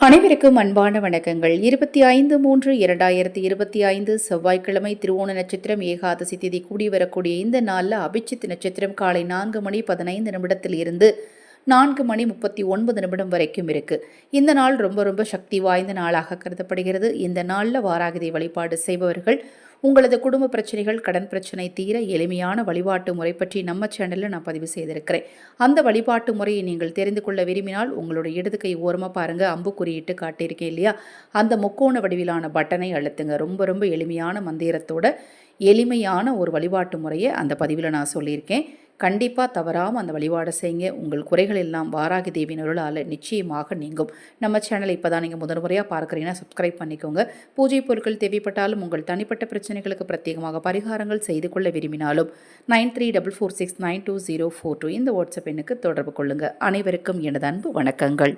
அனைவருக்கும் அன்பான வணக்கங்கள். 25/3/2025 செவ்வாய்க்கிழமை திருவோண நட்சத்திரம் ஏகாதசி திதி கூடி வரக்கூடிய இந்த நாளில் அபிச்சித் நட்சத்திரம் காலை 4:15 இருந்து 4:39 வரைக்கும் இருக்கு. இந்த நாள் ரொம்ப சக்தி வாய்ந்த நாளாக கருதப்படுகிறது. இந்த நாளில் வாராகி வழிபாடு செய்பவர்கள் உங்களது குடும்ப பிரச்சனைகள், கடன் பிரச்சனை தீர எளிமையான வழிபாட்டு முறை பற்றி நம்ம சேனலில் நான் பதிவு செய்திருக்கிறேன். அந்த வழிபாட்டு முறையை நீங்கள் தெரிந்து கொள்ள விரும்பினால் உங்களுடைய இடது கை ஓரமாக பாருங்கள், அம்பு குறியிட்டு காட்டியிருக்கேன் இல்லையா, அந்த முக்கோண வடிவிலான பட்டனை அழுத்துங்க. ரொம்ப எளிமையான மந்திரத்தோட எளிமையான ஒரு வழிபாட்டு முறையை அந்த பதிவில் நான் சொல்லியிருக்கேன். கண்டிப்பாக தவறாமல் அந்த வழிபாடு செய்யுங்க. உங்கள் குறைகள் எல்லாம் வாராகி தேவியின் அருளால் நிச்சயமாக நீங்கும். நம்ம சேனலை இப்போ தான் நீங்கள் முதன்முறையாக பார்க்குறீங்கன்னா சப்ஸ்கிரைப் பண்ணிக்கோங்க. பூஜை பொருட்கள் தேவைப்பட்டாலும் உங்கள் தனிப்பட்ட பிரச்சனைகளுக்கு பிரத்யேகமாக பரிகாரங்கள் செய்து கொள்ள விரும்பினாலும் 9344692042 இந்த வாட்ஸ்அப் எண்ணுக்கு தொடர்பு கொள்ளுங்கள். அனைவருக்கும் எனது அன்பு வணக்கங்கள்.